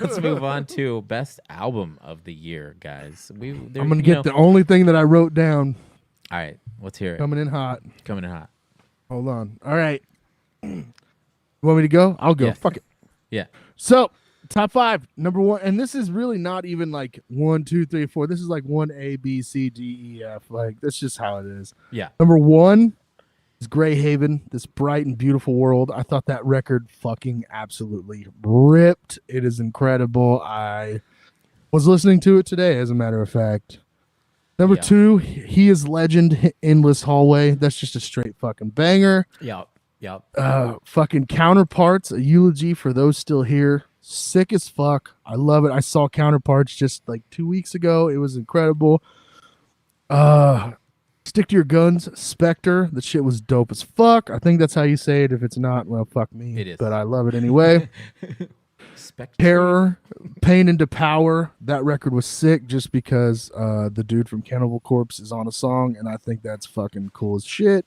let's move on to best album of the year, guys. I'm gonna get the only thing that I wrote down. All right, let's hear it. Coming in hot. Coming in hot. Hold on. All right. You want me to go? I'll go. Yeah. Fuck it. Yeah. So, top 5, number 1, and this is really not even like 1, 2, 3, 4. This is like 1 A, B, C, D, E, F. Like that's just how it is. Yeah. Number 1 is Grey Haven, This Bright and Beautiful World. I thought that record fucking absolutely ripped. It is incredible. I was listening to it today, as a matter of fact. Number 2, He Is Legend, Endless Hallway. That's just a straight fucking banger. Yep. Fucking Counterparts, a eulogy for those still here. Sick as fuck. I love it. I saw Counterparts just like 2 weeks ago. It was incredible. Stick to Your Guns, Spectre. The shit was dope as fuck. I think that's how you say it. If it's not, well, fuck me. It is. But I love it anyway. Terror, Pain into Power. That record was sick just because the dude from Cannibal Corpse is on a song, and I think that's fucking cool as shit.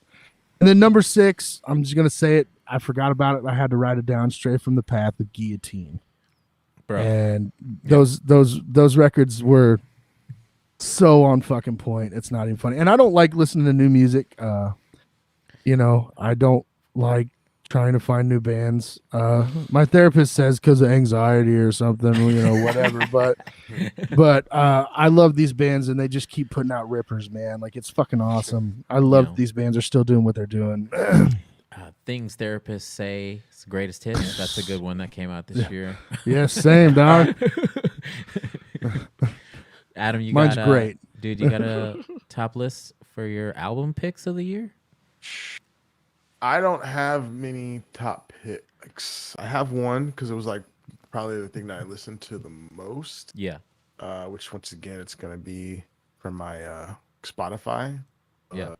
And then number 6, I'm just gonna say it. I forgot about it. I had to write it down. Straight from the Path of Guillotine. Bro. And those records were so on fucking point. It's not even funny. And I don't like listening to new music. I don't like trying to find new bands. My therapist says because of anxiety or something, whatever. But I love these bands, and they just keep putting out rippers, man. Like, it's fucking awesome. I love these bands are still doing what they're doing. Things therapists say it's the greatest hits. That's a good one that came out this year. Yeah, same, dog. Adam, mine's great, dude. You got a top list for your album picks of the year? I don't have many top picks. I have one because it was like probably the thing that I listened to the most. Yeah. Which once again, it's gonna be from my Spotify. Yeah.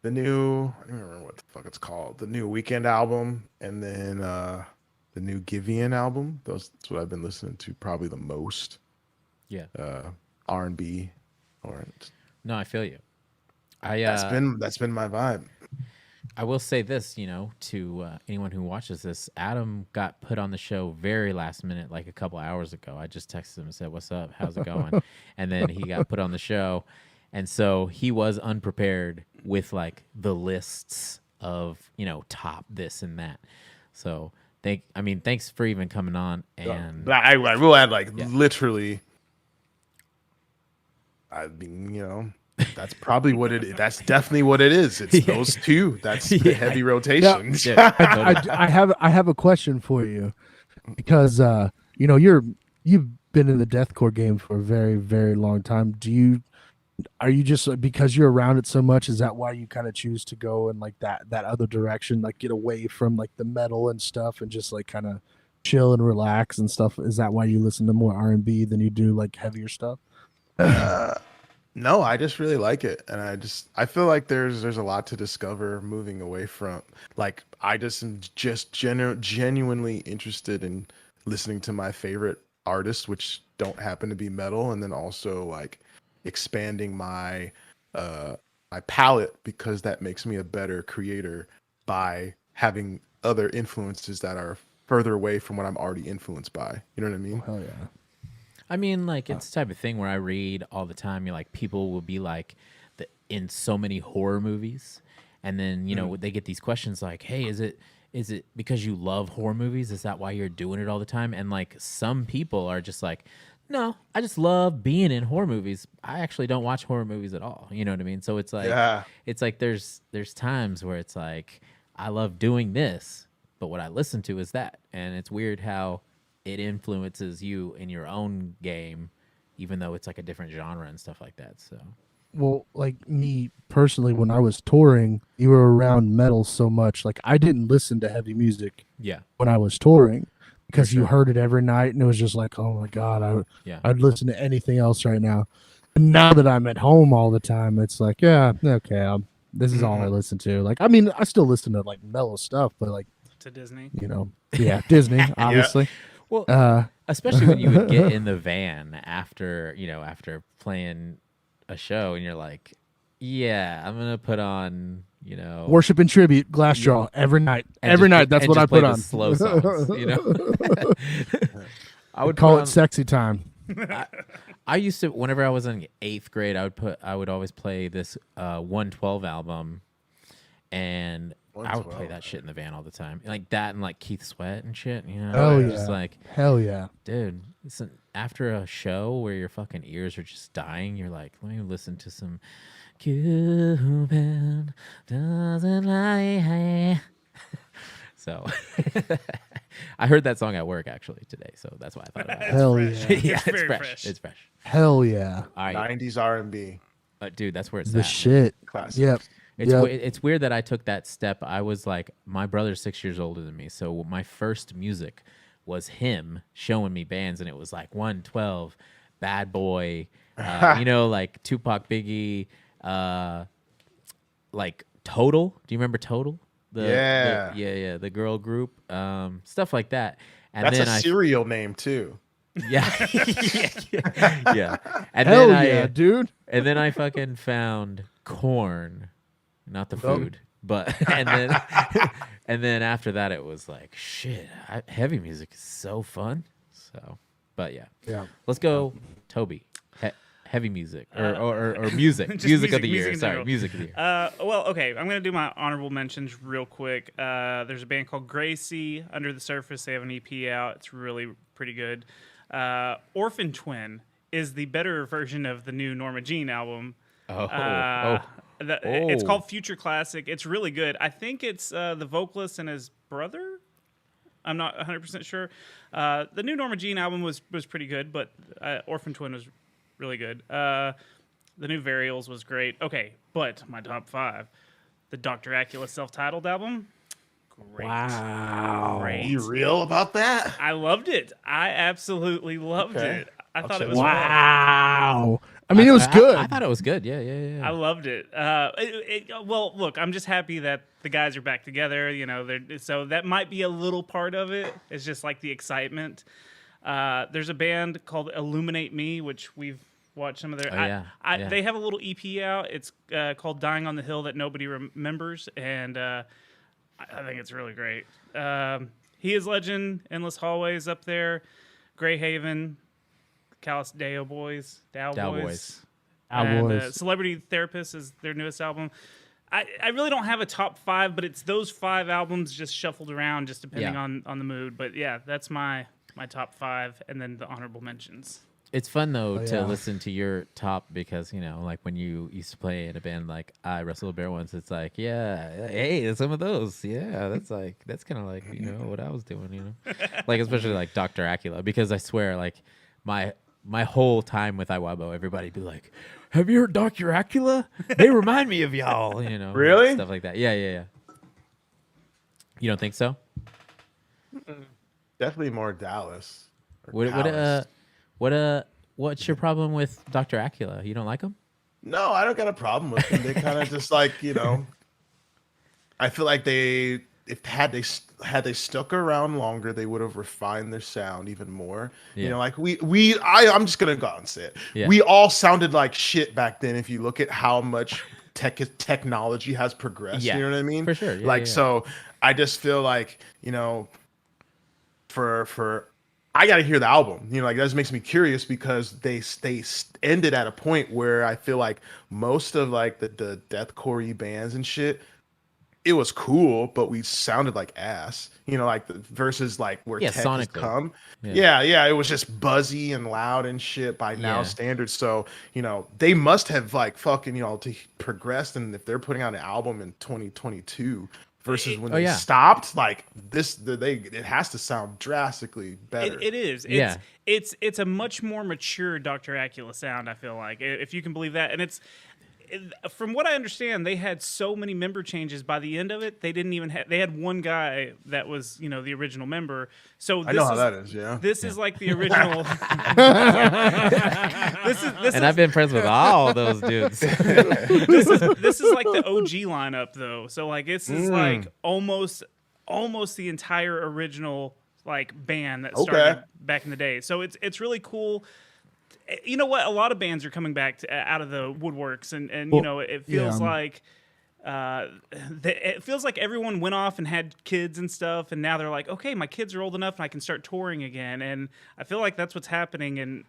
The new, I don't remember what the fuck it's called. The new Weekend album, and then the new Giveon album. That's what I've been listening to probably the most. Yeah. R&B, No, I feel you. That's been my vibe. I will say this, to anyone who watches this, Adam got put on the show very last minute, like a couple hours ago. I just texted him and said, "What's up? How's it going?" And then he got put on the show. And so he was unprepared with like the lists of, top this and that. So thanks for even coming on. And I will add literally, I mean, that's probably what it is. That's definitely what it is. It's those two. That's the heavy rotations. Yeah. I have a question for you because you've been in the deathcore game for a very, very long time. Are you just, because you're around it so much, is that why you kind of choose to go in like that other direction, like get away from like the metal and stuff and just like kind of chill and relax and stuff? Is that why you listen to more R&B than you do like heavier stuff? No, I just really like it, and I feel like there's a lot to discover moving away from, like, I just am genuinely interested in listening to my favorite artists, which don't happen to be metal, and then also like expanding my my palette, because that makes me a better creator by having other influences that are further away from what I'm already influenced by. You know what I mean? Hell yeah. I mean, like, it's the type of thing where I read all the time. People will be like, in so many horror movies, and then they get these questions like, "Hey, is it because you love horror movies? Is that why you're doing it all the time?" And like, some people are just like, "No, I just love being in horror movies. I actually don't watch horror movies at all." You know what I mean? So it's like, it's like there's times where it's like, I love doing this, but what I listen to is that, and it's weird how it influences you in your own game, even though it's like a different genre and stuff like that. So, well, like me personally, when I was touring, you were around metal so much. Like, I didn't listen to heavy music when I was touring, because you heard it every night, and it was just like, oh my God, I'd listen to anything else right now. And now that I'm at home all the time, it's like, yeah, okay, this is all I listen to. Like, I mean, I still listen to like mellow stuff, but like to Disney, Disney, obviously. Well, especially when you would get in the van after playing a show, and you're like, yeah, I'm gonna put on, Worship and Tribute, Glassjaw every night. Every night, that's what I put on. Slow songs, I would Call put it on, sexy time. I used to, whenever I was in 8th grade, I would always play this 112 album, and I would play 112. that shit in the van all the time, like that and like Keith Sweat and shit. You know, Hell yeah. just like, Hell yeah. dude, listen, after a show where your fucking ears are just dying, you're like, let me listen to some Cupid doesn't lie. So I heard that song at work actually today, so that's why I thought about it. Hell fresh. yeah. Yeah, It's it's very fresh. fresh. It's fresh. Hell yeah. All right, 90s R&B dude, that's where it's The at. shit. classic. Yep. It's Yep. it's weird that I took that step. I was like, my brother's 6 years older than me, so my first music was him showing me bands, and it was like 112, Bad Boy, you know, like Tupac, Biggie, like Total. Do you remember Total? Yeah. The girl group, stuff like that. And That's then a cereal name too. yeah, yeah. And Hell then yeah, dude. and then I fucking found Corn, not the food, but and then after that it was like shit. Heavy music is so fun. So, but yeah, let's go, Toby. Heavy music or music, music of the year. Sorry, music of the year. Well, okay, I'm going to do my honorable mentions real quick. There's a band called Gracie, Under the Surface. They have an EP out. It's really pretty good. Orphan Twin is the better version of the new Norma Jean album. It's called Future Classic. It's really good. I think it's the vocalist and his brother. I'm not 100% sure. The new Norma Jean album was pretty good, but Orphan Twin was really good. The new Varials was great. Okay, but my top 5. The Dr. Acula self-titled album. Great. Wow. Great. Are you real about that? I loved it. I absolutly loved it. I thought it was Wow. I mean, it was good. I thought it was good. Yeah. I loved it. Well, look, I'm just happy that the guys are back together. You know, so that might be a little part of it. It's just like the excitement. There's a band called Illuminate Me, which we've watched some of their. They have a little EP out. It's called Dying on the Hill That Nobody Remembers, and I think it's really great. He Is Legend, Endless Hallways up there, Grey Haven, Callous Dow Boys. And Celebrity Therapist is their newest album. I really don't have a top 5, but it's those 5 albums just shuffled around, just depending on the mood. But yeah, that's my top 5, and then the honorable mentions. It's fun though to listen to your top because you know, like when you used to play in a band like I Wrestle a Bear once, it's like, yeah, hey, some of those, yeah, that's kind of like you know what I was doing, you know, like especially like Dr. Acula, because I swear like my whole time with Iwabo, everybody'd be like, have you heard Dr. Acula? They remind me of y'all, you know, Really? stuff like that. Yeah. You don't think so? Definitely more Dallas. What's your problem with Dr. Acula? You don't like him? No, I don't got a problem with them. They kind of just like, you know, I feel like had they stuck around longer, they would have refined their sound even more. Yeah. You know, like I'm just gonna go out and say it. Yeah. We all sounded like shit back then. If you look at how much technology has progressed, Yeah, you know what I mean? for sure. Yeah, like, yeah. so I just feel like, you know, for I got to hear the album, you know, like that just makes me curious because they ended at a point where I feel like most of like the deathcore bands and shit, it was cool, but we sounded like ass, you know, like versus like where tech has sonically. come. Yeah. Yeah, it was just buzzy and loud and shit by now standards. So, you know, they must have like fucking, you know, progressed, and if they're putting out an album in 2022 versus when they stopped, like it has to sound drastically better. It is. It's a much more mature Dr. Acula sound, I feel like, if you can believe that. And from what I understand, they had so many member changes by the end of it. They didn't even they had one guy that was, you know, the original member. So I know how that is. Yeah. This is like the original. And I've been friends with all those dudes. This is like the OG lineup though. So like this is like almost the entire original like band that started back in the day. So it's really cool. You know what? A lot of bands are coming back out of the woodworks, and you know, it feels like it feels like everyone went off and had kids and stuff, and now they're like, okay, my kids are old enough and I can start touring again. And I feel like that's what's happening, and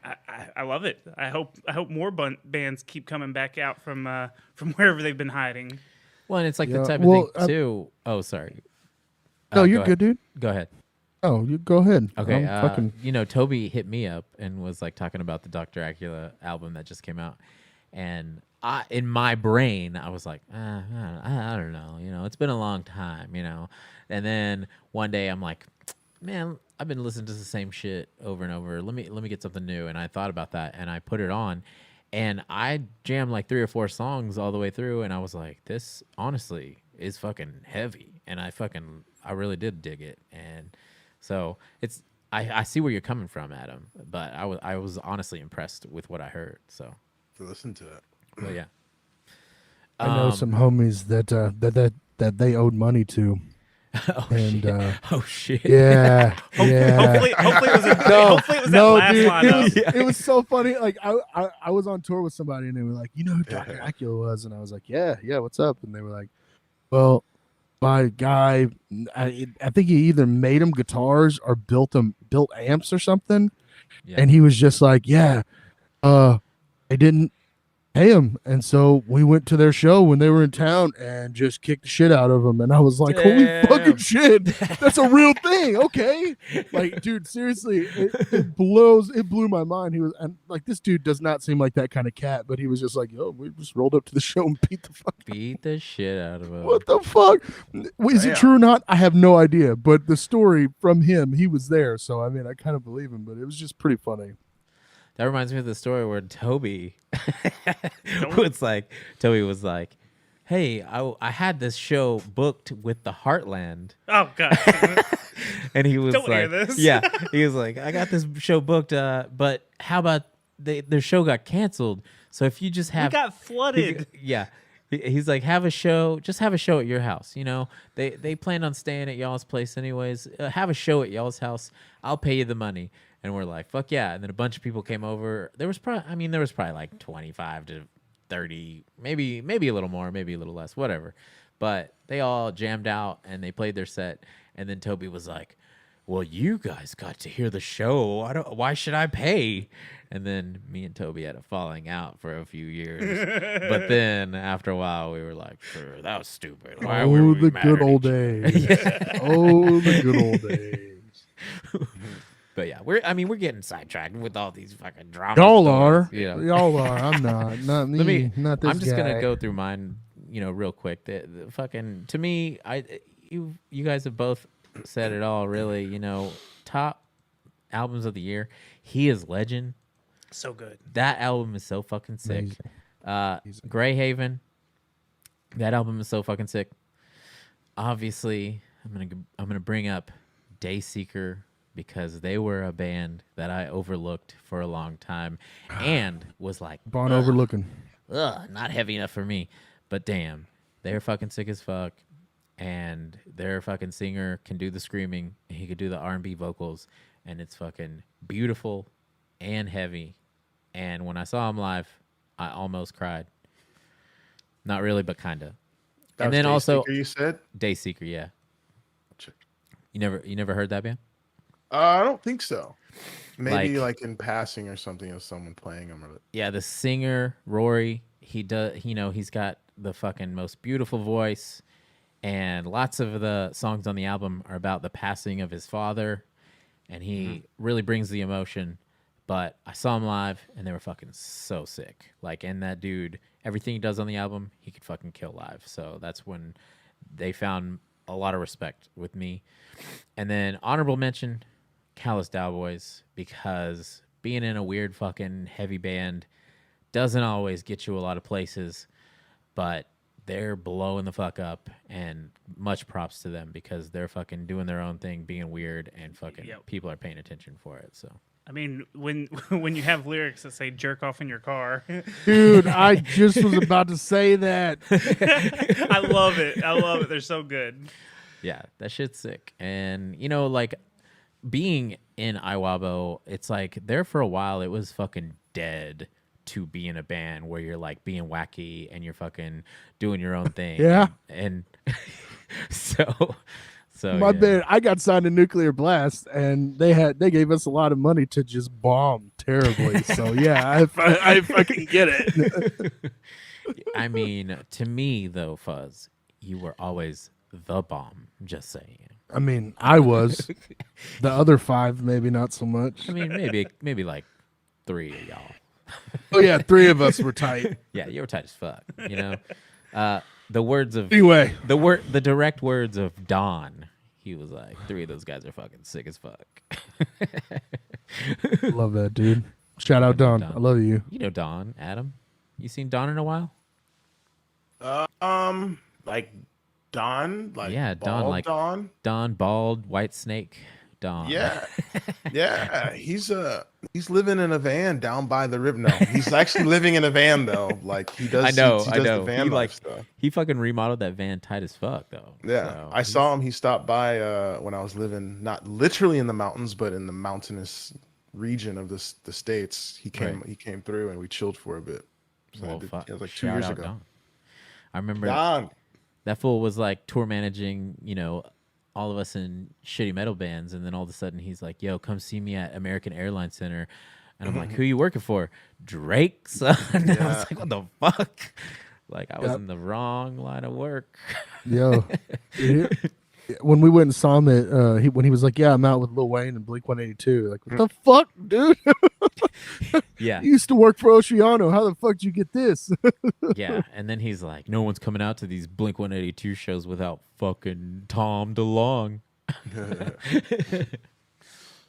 I love it. I hope more bands keep coming back out from wherever they've been hiding. Well, and it's like Yeah, the type of well, thing too. Oh, sorry. No, Go you're ahead. good, dude. Go ahead. Oh, you go ahead. Okay, I'm Toby hit me up and was like talking about the Dr. Acula album that just came out, and in my brain, I was like, I don't know, it's been a long time, and then one day I'm like, man, I've been listening to the same shit over and over. Let me get something new, and I thought about that, and I put it on, and I jammed like 3 or 4 songs all the way through, and I was like, this honestly is fucking heavy, and I really did dig it, and so it's I see where you're coming from, Adam, but I was honestly impressed with what I heard. So To listen to it. well, yeah. I know some homies that they owed money to. Oh And shit! Oh shit! yeah, yeah. Hopefully it was that last dude, lineup. it was so funny. Like I was on tour with somebody and they were like, you know who Dr. Acula was? And I was like, yeah, what's up? And they were like, well, my guy, I think he either made them guitars or built amps or something. Yeah. And he was just like, yeah, I didn't pay him, and so we went to their show when they were in town and just kicked the shit out of them. And I was like, holy fucking shit, that's a real thing. Okay, like, dude, seriously, it blew my mind. He was, and like, this dude does not seem like that kind of cat, but he was just like, yo, we just rolled up to the show and beat the shit out of him. What the fuck? Is it true or not? I have no idea, but the story from him, he was there, so I mean, I kind of believe him, but it was just pretty funny. That reminds me of the story where Toby was like, hey, I had this show booked with the Heartland. Oh god. And he was Don't like, air this. Yeah, he was like, I got this show booked, but how about their show got canceled? So if you just have, we got flooded. Yeah. He's like, have a show at your house. They planned on staying at y'all's place anyways. Have a show at y'all's house. I'll pay you the money. And we're like, fuck yeah. And then a bunch of people came over. There was probably like 25 to 30, maybe a little more, maybe a little less, whatever. But they all jammed out and they played their set. And then Toby was like, well, you guys got to hear the show. Why should I pay? And then me and Toby had a falling out for a few years. But then after a while, we were like, sure, that was stupid. Why were we the mad good at old each other? days. Oh, the good old days. But yeah, we're getting sidetracked with all these fucking drama. Y'all stories, are. Y'all are. I'm not. Not me. Not this I'm just guy. gonna go through mine, real quick. The fucking, to me, you guys have both said it all. Really, top albums of the year. He Is Legend. So good. That album is so fucking sick. Greyhaven. That album is so fucking sick. Obviously, I'm gonna bring up Dayseeker, because they were a band that I overlooked for a long time and was like, Born overlooking. Not heavy enough for me. But damn, they're fucking sick as fuck. And their fucking singer can do the screaming. He could do the R&B vocals. And it's fucking beautiful and heavy. And when I saw him live, I almost cried. Not really, but kind of. And then also, you said Dayseeker, yeah. Check. You never heard that band? I don't think so. Maybe like in passing or something of someone playing them. Yeah, the singer Rory, he does. He's got the fucking most beautiful voice, and lots of the songs on the album are about the passing of his father, and he really brings the emotion. But I saw him live, and they were fucking so sick. Like, and that dude, everything he does on the album, he could fucking kill live. So that's when they found a lot of respect with me. And then honorable mention, Callous Cowboys, because being in a weird fucking heavy band doesn't always get you a lot of places, but they're blowing the fuck up, and much props to them because they're fucking doing their own thing, being weird, and fucking people are paying attention for it. So I mean, when you have lyrics that say "jerk off in your car," dude, I just was about to say that. I love it. They're so good. Yeah, that shit's sick. And like being in Iwabo, it's like there for a while it was fucking dead to be in a band where you're like being wacky and you're fucking doing your own thing. Yeah. And so My yeah. band, I got signed to Nuclear Blast, and they gave us a lot of money to just bomb terribly. So yeah, I fucking get it. I mean, to me though, Fuzz, you were always the bomb. Just saying. I mean, I was. The other 5, maybe not so much. I mean, maybe like 3 of y'all. Oh yeah, 3 of us were tight. Yeah, you were tight as fuck. You know, the words of Anyway, the direct words of Don. He was like, 3 of those guys are fucking sick as fuck. love that dude. Shout out Don. I love you. You know Don, Adam. You seen Don in a while? Like Don, like Yeah, Don, bald like Don. Don, bald, white snake, Don. Yeah, yeah. He's living in a van down by the river. No, he's actually living in a van though. Like he does. I know. He does the van He life stuff. he fucking remodeled that van tight as fuck though. Yeah, So I saw him. He stopped by when I was living not literally in the mountains, but in the mountainous region of the states. He came. Right. He came through and we chilled for a bit. So Well, it fuck. was like 2 Shout years out ago. Don. I remember Don. that fool was like tour managing, you know, all of us in shitty metal bands, and then all of a sudden he's like, "Yo, come see me at American Airlines Center," and I'm like, "Who you working for?" Drake, son. And I was like, "What the fuck?" Like I was in the wrong line of work. Yo, when we went and saw him at, when he was like, "Yeah, I'm out with Lil Wayne and Blink 182." Like, what the fuck, dude? Yeah, You used to work for Oceano. How the fuck did you get this? yeah. And then he's like, "No one's coming out to these Blink 182 shows without fucking Tom DeLonge."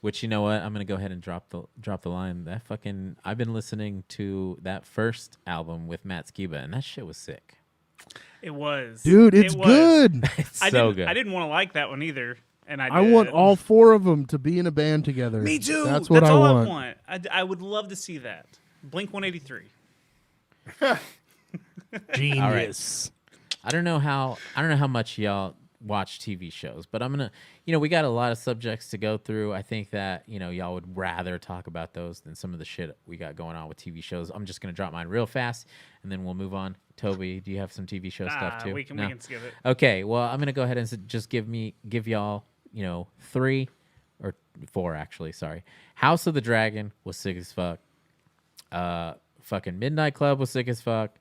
Which, you know what? I'm gonna go ahead and drop the line. That fucking I've been listening to that first album with Matt Skiba, and that shit was sick. It was, Dude, it's It was. good. It's I so didn't, good. I didn't want to like that one either, and I want all 4 of them to be in a band together. Me too. That's what I all want. I want. I would love to see that. Blink 183. Genius. I don't know how much y'all watch TV shows, but I'm gonna, you know, we got a lot of subjects to go through. I think that, you know, y'all would rather talk about those than some of the shit we got going on with TV shows. I'm just gonna drop mine real fast, and then we'll move on. Toby, do you have some TV show stuff too? We can skip it. Okay, well, I'm gonna go ahead and just give y'all, you know, 3 or 4 actually. Sorry, House of the Dragon was sick as fuck. Fucking Midnight Club was sick as fuck,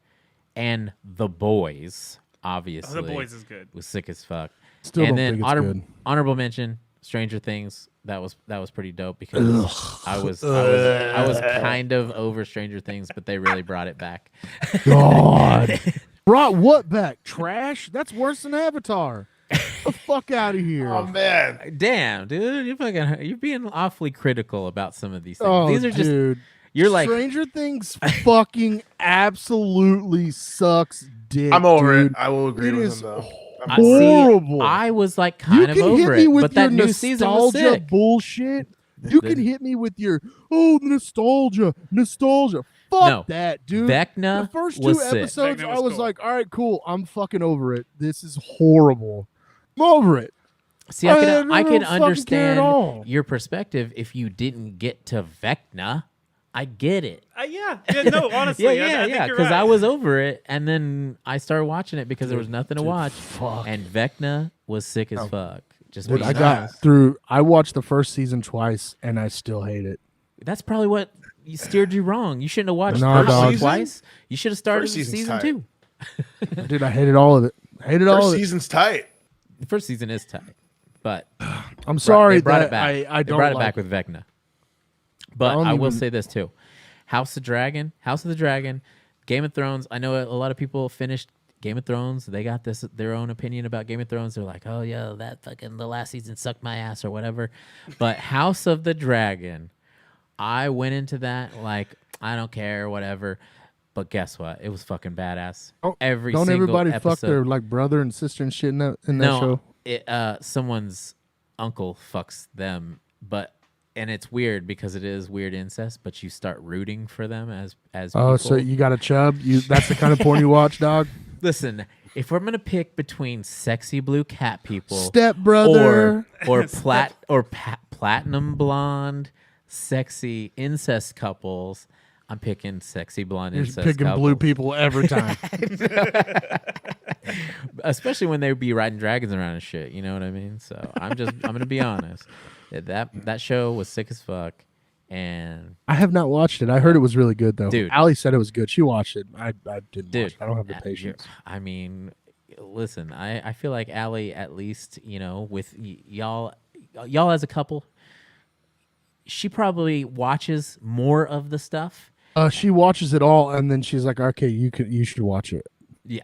and The Boys, obviously, The Boys is good. was sick as fuck. Still and don't then think it's good. honorable mention, Stranger Things. That was pretty dope because I was kind of over Stranger Things, but they really brought it back. God. Brought what back? Trash? That's worse than Avatar. Get the fuck out of here. Oh man. Damn, dude, you're being awfully critical about some of these things. Oh, These are just dude. you're like Stranger Things fucking absolutely sucks dick. I'm over dude. it. I will agree It with is him though. horrible. I was like You kind of can hit over me it, with but your that new season was nostalgia sick. bullshit. You can hit me with your nostalgia. Fuck No. that, dude. Vecna The first was 2 sick. episodes, Vecna I was was cool. like, all right, cool. I'm fucking over it. This is horrible. I'm over it. See, I I can don't fucking care at understand all. your perspective if you didn't get to Vecna. I get it. Yeah, no, honestly, Yeah, I think you're because right. I was over it, and then I started watching it because there was nothing to watch, fuck. and Vecna was sick as fuck. Just Dude, being I got honest. through. I watched the first season twice, and I still hate it. That's probably what you steered you wrong. You shouldn't have watched No, first dog. season twice. You should have started First with season's season tight. 2. Dude, I hated all of it. Hated all First of it. season's tight. The first season is tight, but I'm sorry they brought that it back. I They don't brought it like back with Vecna. But don't I will even- say this too: House of the Dragon, Game of Thrones. I know a lot of people finished Game of Thrones. They got their own opinion about Game of Thrones. They're like, "Oh yeah, that fucking the last season sucked my ass" or whatever. But House of the Dragon, I went into that like I don't care, whatever. But guess what? It was fucking badass. Don't- Every Don't single everybody episode. fuck their like brother and sister and shit in that No, show? someone's uncle fucks them, and it's weird because it is weird incest, but you start rooting for them as Oh, people. so you got a chub? That's the kind of porn you watch, dog? Listen, if we're gonna pick between sexy blue cat people Step brother. or platinum blonde sexy incest couples, I'm picking sexy blonde You're incest picking couples. blue people every time. Especially when they be riding dragons around and shit. You know what I mean? So I'm gonna be honest. That show was sick as fuck, and I have not watched it. I heard it was really good though. Dude. Allie said it was good. She watched it. I didn't dude, watch it. I don't have the you're- patience. I mean, listen, I feel like Allie, at least, with y'all as a couple, she probably watches more of the stuff. She watches it all, and then she's like, "Okay, you should watch it." Yeah.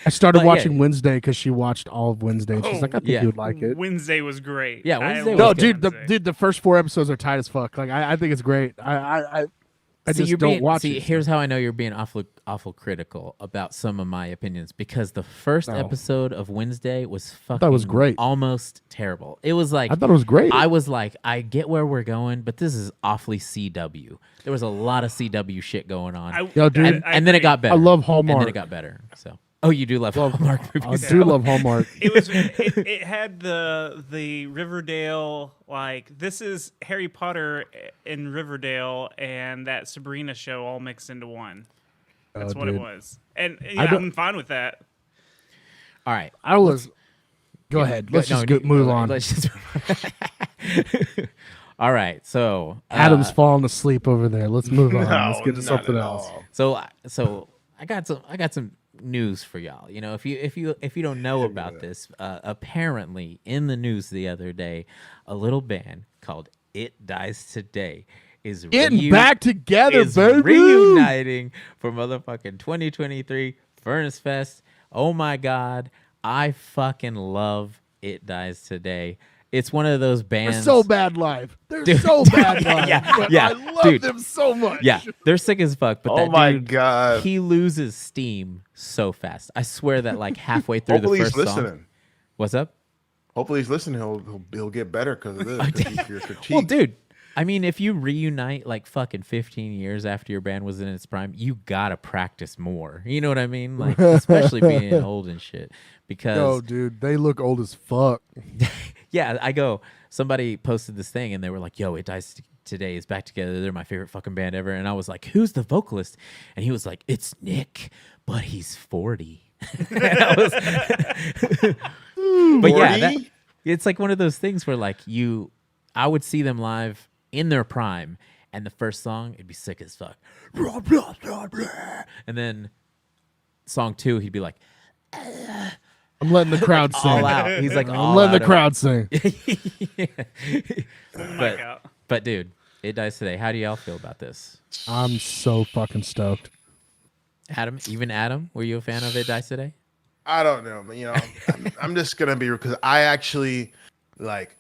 I started But, yeah. watching Wednesday because she watched all of Wednesday, and she's like, "I think yeah. you would like it." Wednesday was great. Yeah, I Wednesday love No, was dude, Wednesday. the first 4 episodes are tight as fuck. Like, I think it's great. I See, just don't watch see, it. here's how I know you're being awful critical about some of my opinions, because the first No. episode of Wednesday was fucking thought it was great. almost terrible. It was like, I thought it was great. I was like, I get where we're going, but this is awfully CW. There was a lot of CW shit going on. Yo, dude, and then it got better. I love And Hallmark. then it got better. So, oh, you do love Hallmark I movies. do love Hallmark. It had the Riverdale, like, this is Harry Potter in Riverdale and that Sabrina show all mixed into one. That's what it dude. was. And I don't- I'm fine with that. All right. I was. Go ahead. Let's just move on. Let's just all right. So Adam's falling asleep over there. Let's move on. Let's get to not something at else. all. So I got some news for y'all. If you don't know about this, apparently in the news the other day, a little band called It Dies Today is Getting back together, baby. reuniting for motherfucking 2023 Furnace Fest. Oh my God, I fucking love It Dies Today. It's one of those bands. They're so bad live. They're Dude. so bad live. Yeah, but yeah, I love dude. them so much. Yeah, they're sick as fuck. But Oh that my dude, God. he loses steam so fast. I swear that like halfway through Hopefully the he's first listening. song. What's up? Hopefully he's listening. He'll get better because of this. 'cause your critique. Well, dude, I mean, if you reunite like fucking 15 years after your band was in its prime, you gotta practice more. You know what I mean? Like, especially being old and shit. Because Yo, dude, they look old as fuck. yeah, somebody posted this thing and they were like, yo, It Dies Today is back together. They're my favorite fucking band ever. And I was like, who's the vocalist? And he was like, it's Nick, but he's 40. And I was but yeah, 40? it's like one of those things where like I would see them live in their prime, and the first song, it'd be sick as fuck. Blah, blah, blah, blah. And then song 2, he'd be like, I'm letting the crowd sing. all out. He's like, I'm all letting out the of- crowd sing. but, but dude, It Dies Today. How do y'all feel about this? I'm so fucking stoked. Adam, were you a fan of It Dies Today? I don't know, but I'm just gonna be, because I actually like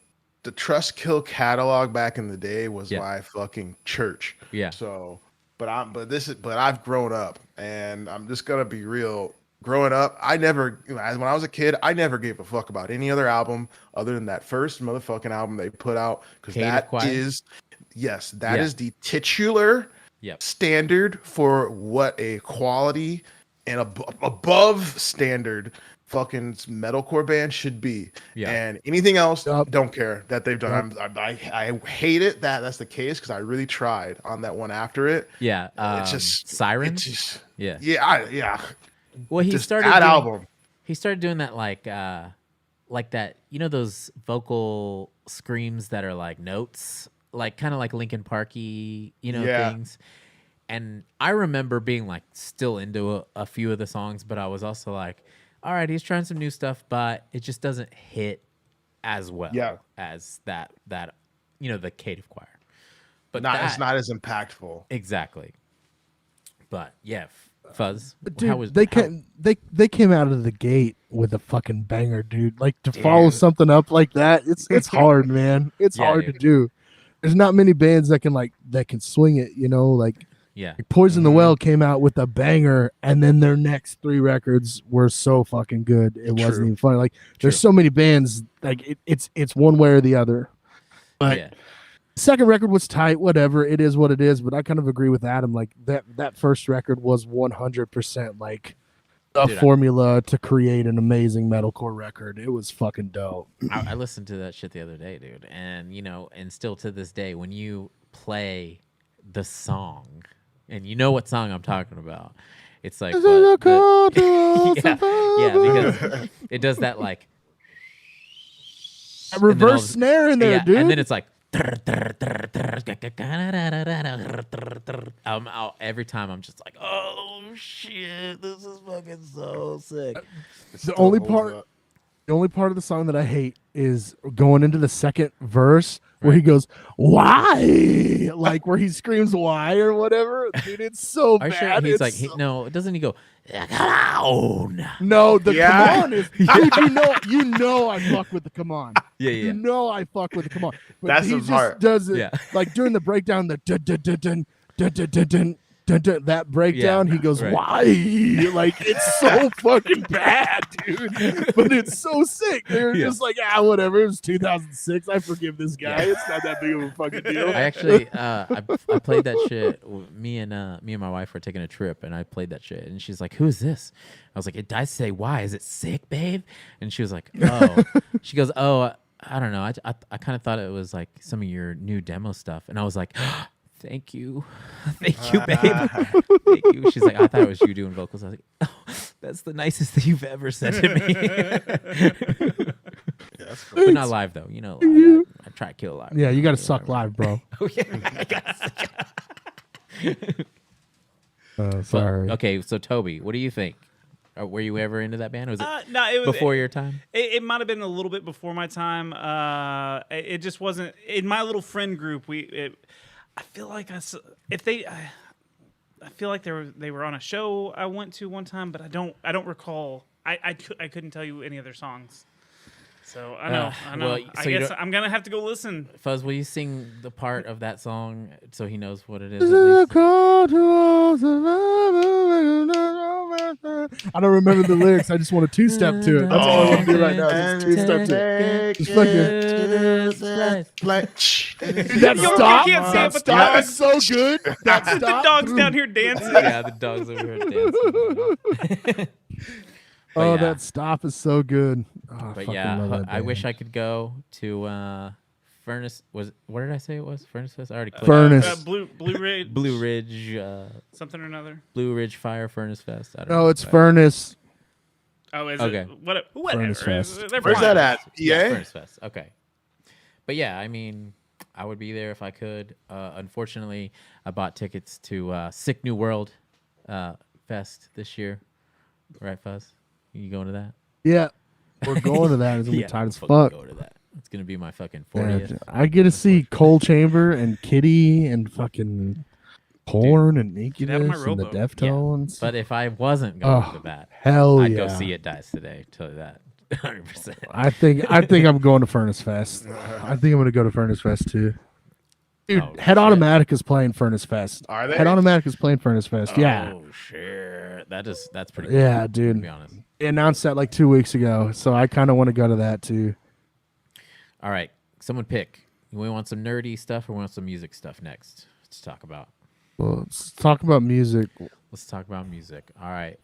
the Trust Kill catalog back in the day was Yeah. my fucking church. Yeah. So, but I've grown up, and I'm just gonna be real. Growing up, when I was a kid, I never gave a fuck about any other album other than that first motherfucking album they put out, because Cave of that Quiet? is Yeah. the titular Yep. standard for what a quality and above standard fucking metalcore band should be. Yeah. And anything else, Yup. don't care that they've done. I hate it that that's the case, because I really tried on that one after it. Yeah. It's just Siren. It's just, Yeah. yeah. Well, he Just started that doing, album. He started doing that like that. Those vocal screams that are like notes, like kind of like Linkin Parky, Yeah. things. And I remember being like still into a few of the songs, but I was also like, all right, he's trying some new stuff, but it just doesn't hit as well as that the Cave Choir. But It's not as impactful. exactly. But yeah, Fuzz. Dude, they came out of the gate with a fucking banger, dude. Like, to follow something up like that, it's hard, man. It's Yeah, hard dude. to do. There's not many bands that can swing it, like Yeah. Poison the Well came out with a banger, and then their next 3 records were so fucking good. It wasn't even funny. Like, there's so many bands, like it's one way or the other. But Yeah. second record was tight, whatever. It is what it is. But I kind of agree with Adam. Like, that first record was 100% like a Dude, formula to create an amazing metalcore record. It was fucking dope. I listened to that shit the other day, dude. And, and still to this day, when you play the song, and you know what song I'm talking about. It's like Is it a call to yeah, because it does that like a reverse snare in there, yeah, dude. and then it's like every time I'm just like, oh shit, this is fucking so sick. The only part of the song that I hate is going into the second verse where he goes, "Why?" Like where he screams "Why" or whatever. Dude, it's so Are you bad. sure? He's It's like, so- no, doesn't he go, come on? no, the Yeah. come on is dude. You know, I fuck with the come on. Yeah, You know, I fuck with the come on. But That's he the just part. does it Yeah. like during the breakdown, the dun dun dun dun dun dun dun dun. Dun, dun, that breakdown, Yeah, he goes, right. "Why?" Like it's so fucking bad, dude. But it's so sick. They're Yeah. just like, whatever. It was 2006. I forgive this guy. Yeah. It's not that big of a fucking deal. I actually, I played that shit. Me and my wife were taking a trip, and I played that shit. And she's like, "Who is this?" I was like, "It does say why? Is it sick, babe?" And she was like, "Oh." She goes, "Oh, I don't know. I kind of thought it was like some of your new demo stuff." And I was like, "Thank you, thank you, babe, thank you." She's like, "I thought it was you doing vocals." I was like, "Oh, that's the nicest thing you've ever said to me." Yeah, that's cool. But not live though. You know, live, I try to kill live. Yeah, you got to suck live, bro. Oh yeah. Sorry. Okay, so Toby, what do you think? Were you ever into that band? Was it No, it was before your time? It might have been a little bit before my time. It just wasn't in my little friend group. I feel like I feel like they were on a show I went to one time, but I don't recall. I couldn't tell you any of their songs. So I know. well, I so you guess don't- I'm gonna have to go listen. Fuzz, will you sing the part of that song so he knows what it is? Is at it a least? call to all survivor? I don't remember the lyrics. I just want a two-step to it. That's all I want to do right now. Just two-step to it. Just That Yo, stop, you can't see that it, but stop the is so good. That The stop. dog's down here dancing. Yeah, the dog's over here dancing. Oh, yeah. that stop is so good. Oh, I But fucking yeah, love that I wish band. I could go to Furnace. What did I say it was? Furnace Fest. I already clicked. Furnace. Blue Ridge. Blue Ridge. Something or another. Blue Ridge Fire Furnace Fest. I don't know. No, it's Furnace. Oh, is Okay. it? Whatever. Furnace Fest. They're Where's fine. that at? Yeah, PA? Furnace Fest. Okay. But yeah, I mean, I would be there if I could. Unfortunately, I bought tickets to Sick New World Fest this year. Right, Fuzz? You going to that? Yeah, we're going to that. It's gonna be tight I'll as fucking fuck. Go to that. It's gonna be my fucking Yeah, 40th. I get to see Coal Chamber and Kitty and fucking Porn and Get out of my Incubus and the rowboat. Deftones. But if I wasn't going Oh, to that, hell I'd yeah! go see It Dies Today. Tell you that, 100%. I think I'm going to Furnace Fest. I think I'm gonna go to Furnace Fest too. Dude, Oh, Head shit. Automatic is playing Furnace Fest. Are they? Head Automatic is playing Furnace Fest. Yeah, Oh shit, that's pretty. Cool, yeah, to dude. be honest. They announced that like 2 weeks ago, so I kind of want to go to that too. All right, someone pick. We want some nerdy stuff or we want some music stuff next? Let's talk about. Well, let's talk about music. Let's talk about music. All right.